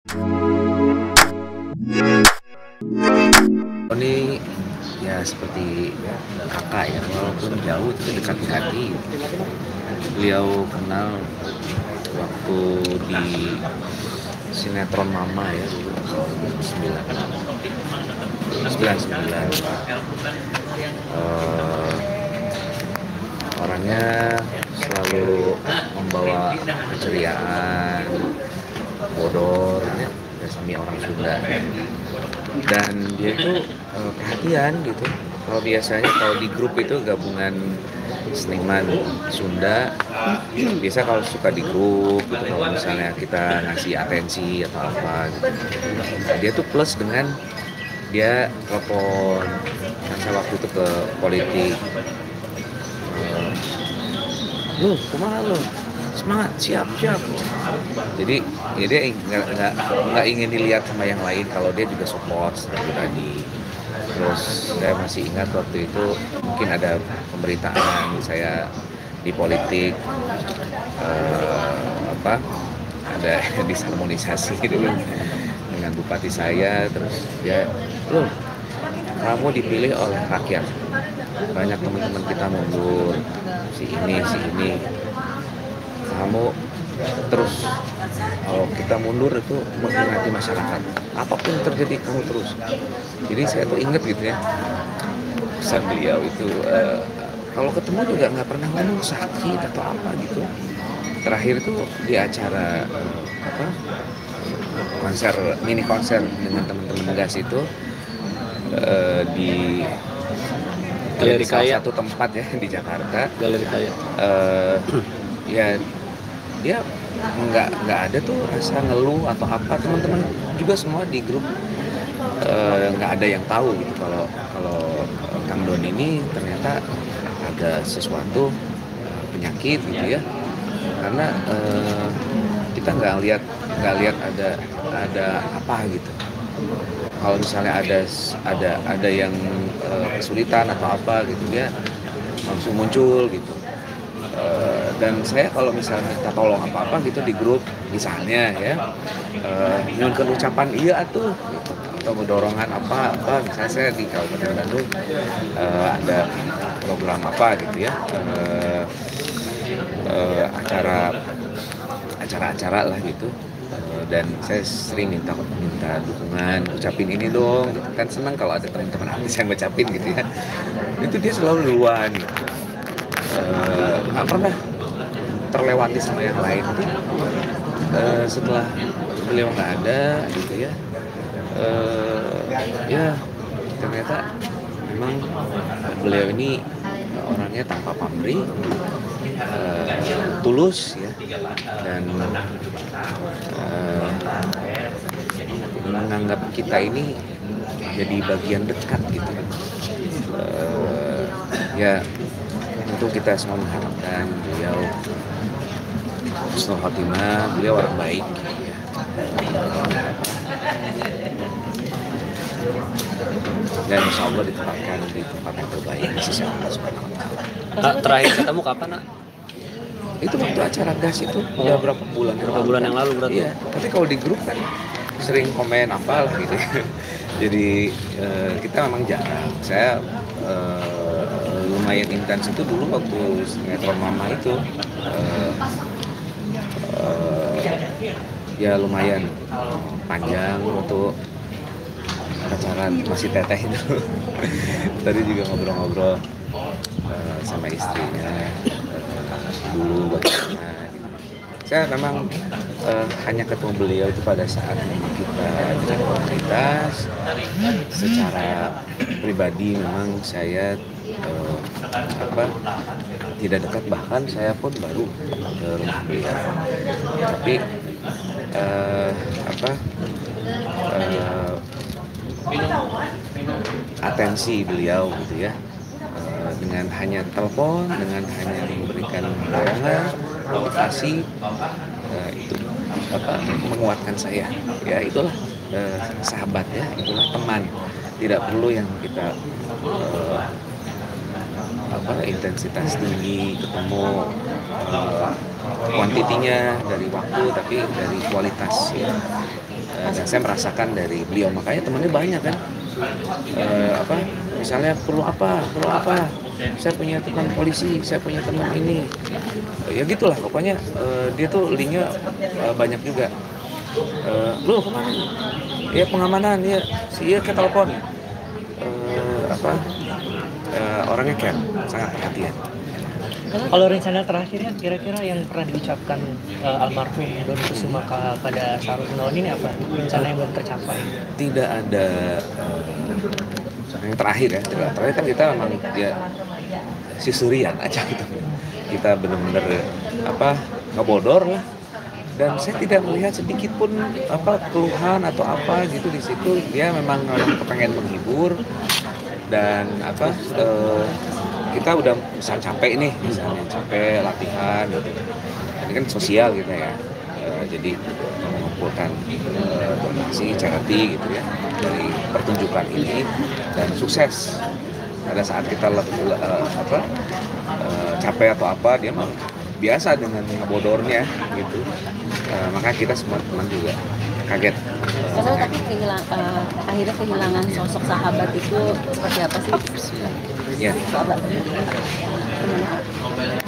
Ini ya seperti kakak ya, walaupun jauh itu dekat di hati. Beliau kenal waktu di sinetron Mama ya dulu tahun 99. Orangnya selalu membawa keceriaan, bodor, ya, semi orang Sunda. Dan dia itu perhatian gitu. Kalau biasanya kalau di grup itu gabungan seniman Sunda, biasa kalau suka di grup gitu, kalau misalnya kita ngasih atensi atau apa gitu. Nah, dia tuh plus dengan dia telepon, saya waktu itu ke politik, lu kemana lu, semangat, siap. Jadi ya dia nggak ingin dilihat sama yang lain kalau dia juga support seperti tadi. Terus saya masih ingat waktu itu mungkin ada pemberitaan saya di politik, ada disharmonisasi dulu dengan bupati saya. Terus dia, loh kamu dipilih oleh rakyat, banyak teman-teman kita mundur, si ini, kamu terus, kalau kita mundur itu mengkhianati masyarakat, apapun yang terjadi kamu terus. Jadi saya tuh inget gitu ya, pesan beliau itu, kalau ketemu juga nggak pernah ngomong sakit atau apa gitu. Terakhir itu di acara mini konser dengan teman-teman gas itu, di Galeri salah Kaya. satu tempat ya di Jakarta. Galeri Kaya. Ya dia nggak ada tuh rasa ngeluh atau apa. Teman-teman juga semua di grup nggak ada yang tahu gitu kalau Kang Don ini ternyata ada sesuatu penyakit gitu ya. Karena kita nggak lihat ada apa gitu. Kalau misalnya ada yang kesulitan atau apa gitu, dia langsung muncul gitu. Dan saya kalau misalnya minta tolong apa gitu di grup misalnya ya, nyunkan ucapan iya tuh gitu, atau dorongan apa misalnya saya di Kabupaten Bandung ada program apa gitu ya, acara lah gitu. Dan saya sering minta dukungan, ucapin ini dong gitu. Kan senang kalau ada teman-teman artis yang ngucapin gitu ya. Itu dia selalu duluan gitu. Nggak pernah terlewati sama yang lain. Setelah beliau nggak ada gitu ya, ya ternyata memang beliau ini orangnya tanpa pamrih, tulus ya, dan menganggap kita ini jadi bagian dekat gitu. Ya tentu kita semua mengharapkan beliau husnul khotimah, beliau orang baik ya. Dan insya Allah ditempatkan di tempat yang terbaik di sisi Allah Subhanahu wa Ta'ala. Terakhir ketemu kapan, Nak? Itu waktu acara gas itu, ya berapa bulan yang lalu berarti. Iya, tapi kalau di grup kan sering komen apalah gitu ya. Jadi kita memang jarang. Saya lumayan intens itu dulu waktu sinetron Mama itu, ya lumayan panjang untuk pacaran masih teteh itu. Tadi juga ngobrol-ngobrol sama istrinya dulu bagaimana gitu. Saya memang hanya ketemu beliau itu pada saat memang kita dengan komunitas. Secara pribadi memang saya tidak dekat, bahkan saya pun baru ke rumah beliau. Tapi atensi beliau gitu ya, dengan hanya telepon, dengan hanya memberikan dorongan, motivasi, itu menguatkan saya. Ya itulah sahabat ya, itulah teman. Tidak perlu yang kita intensitas tinggi ketemu, kuantitinya dari waktu, tapi dari kualitas ya. saya merasakan dari beliau, makanya temannya banyak kan. Misalnya perlu apa, saya punya teman polisi, saya punya teman ini, ya gitulah pokoknya. Dia tuh linknya banyak juga. Lu kemana? Ya pengamanan, ya ke telepon. Orangnya care, sangat perhatian. Kalau rencana terakhirnya kira-kira yang pernah diucapkan almarhum Doni Kusuma pada Sahrul Gunawan ini apa? Rencana yang belum tercapai? Tidak ada yang terakhir ya. Terakhir kan kita memang ya sisurian aja gitu. Kita benar-benar ngebodor lah. Dan saya tidak melihat sedikit pun keluhan atau apa gitu di situ. Dia memang kepengen menghibur dan kita udah misalnya capek latihan gitu. Ini kan sosial gitu ya. Jadi mengumpulkan donasi charity gitu ya dari pertunjukan ini dan sukses. Pada saat kita capek atau apa, dia mah biasa dengan ngebodornya gitu. Maka kita semua teman juga kaget. Tapi akhirnya kehilangan sosok sahabat itu seperti apa sih? Ya.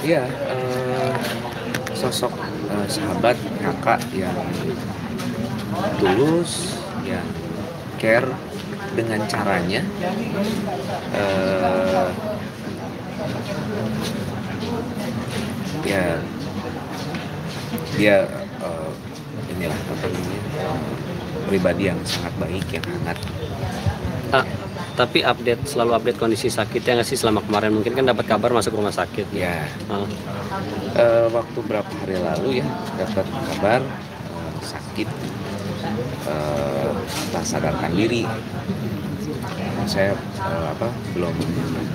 Iya, sosok sahabat, kakak yang tulus, yang care dengan caranya. Dia inilah pribadi yang sangat baik, yang hangat. Tapi selalu update kondisi sakitnya nggak sih selama kemarin? Mungkin kan dapat kabar masuk rumah sakit. Ya. Waktu berapa hari lalu ya dapat kabar sakit, tak sadarkan diri. Saya belum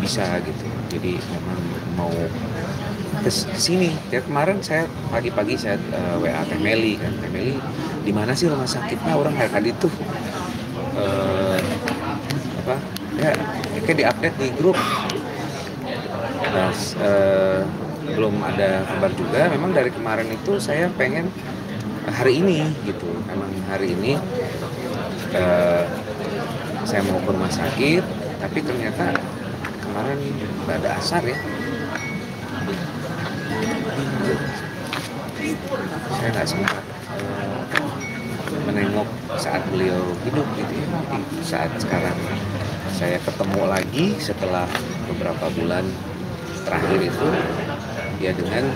bisa gitu. Jadi memang mau ke sini. Ya kemarin saya pagi-pagi saya WA Teh Meli kan. Teh Meli, di mana sih rumah sakitnya? Orang kayak itu. Kayak diupdate di grup. Nah, belum ada kabar juga. Memang dari kemarin itu saya pengen hari ini gitu. Memang hari ini saya mau ke rumah sakit, tapi ternyata kemarin pada asar ya. Saya nggak sempat menengok saat beliau hidup gitu ya. Jadi saat sekarang saya ketemu lagi setelah beberapa bulan terakhir itu, ya dengan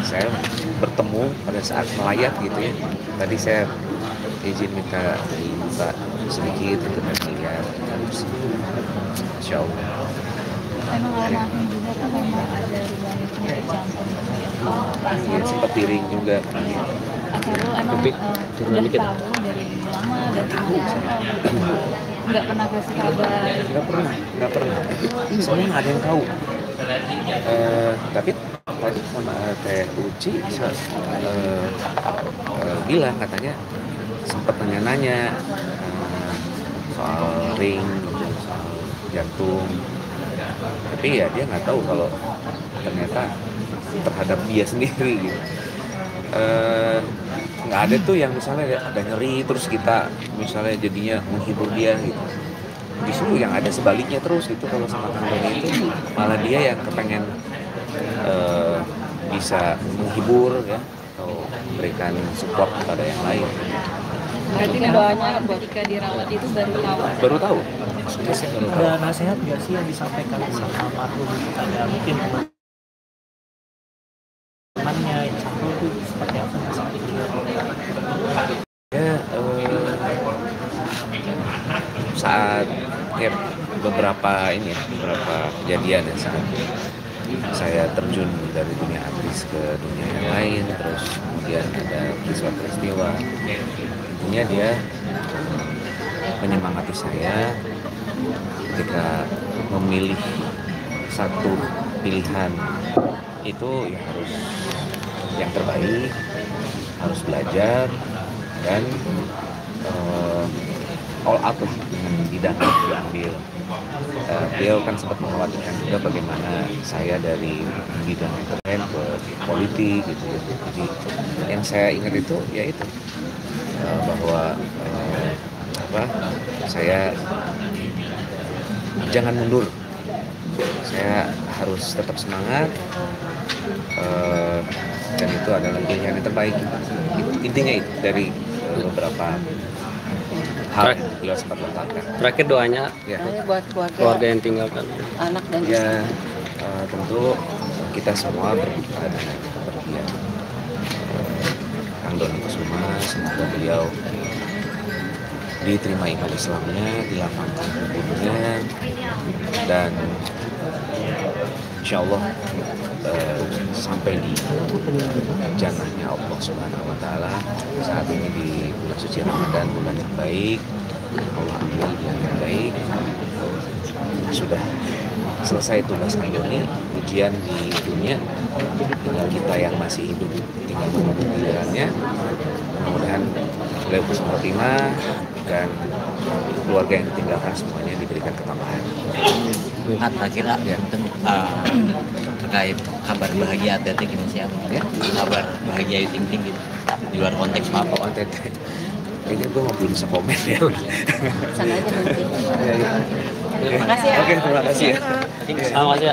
saya bertemu pada saat melayat gitu ya. Tadi saya izin minta dibuka sedikit untuk melihat, Insya Allah. Emang almarhum juga kan memang ada riwayat jantung. Iya, sempat piring juga. Asarul emang udah tahu dari lama dan nggak pernah kasih kabar. Nggak pernah. Soalnya nggak ada yang tahu. Tapi tadi sama Teh Uci bilang katanya sempat nanya-nanya soal ring, soal jantung. Tapi ya dia nggak tahu kalau ternyata terhadap dia sendiri gitu. Nggak ada tuh yang misalnya ada nyeri terus kita misalnya jadinya menghibur dia gitu. Justru yang ada sebaliknya terus gitu. Kalau sama Kang Doni itu malah dia yang kepengen bisa menghibur ya, atau memberikan support kepada yang lain. Berarti banyak ketika dirawat itu baru tahu. Maksudnya sih baru tahu. Ada nasihat nggak sih yang disampaikan sama almarhum kepada mungkin temannya yang Sahrul itu seperti apa nasihatnya? Ya, saat ya beberapa kejadian ya, saat saya terjun dari dunia artis ke dunia yang lain, terus kemudian ada peristiwa intinya dia menyemangati saya ketika memilih satu pilihan itu ya harus yang terbaik, harus belajar dan all out lah dengan bidang yang diambil. Beliau kan sempat mengkhawatirkan juga bagaimana saya dari bidang entertain ke politik gitu. Jadi yang saya ingat itu ya itu bahwa saya jangan mundur, saya harus tetap semangat, dan itu adalah pilihan yang terbaik. Intinya itu dari beberapa hal yang beliau sempat lontarkan. Terakhir doanya Ya, buat keluarga yang tinggalkan. anak dan ya tentu kita semua berduka dengan kepergian Kang Doni Kusuma. Semoga beliau diterima iman Islamnya, dilapangkan kuburnya, dan insya Allah sampai di jannahnya Allah Subhanahu Wa Taala. Saat ini di bulan suci Ramadan, bulan yang baik, Allah ambil bulan yang baik. Sudah selesai tugas Kang Doni, ujian di dunia, tinggal kita yang masih hidup tinggal menunggu gilirannya. Mudah-mudahan beliau husnul khotimah dan keluarga yang ditinggalkan semuanya diberikan ketabahan. Kira-kira Ya. terkait kabar bahagia atletik Indonesia, ya? Kabar bahagia Ayu Ting Ting gitu, di luar konteks apa? OTT. Kayaknya gue belum bisa komen ya. sana aja nanti. Terima kasih ya. Oke, terima kasih ya. Sama aja.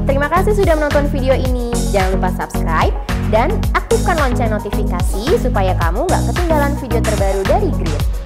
Terima kasih sudah menonton video ini. Jangan lupa subscribe dan aktifkan lonceng notifikasi supaya kamu nggak ketinggalan video terbaru dari Grid.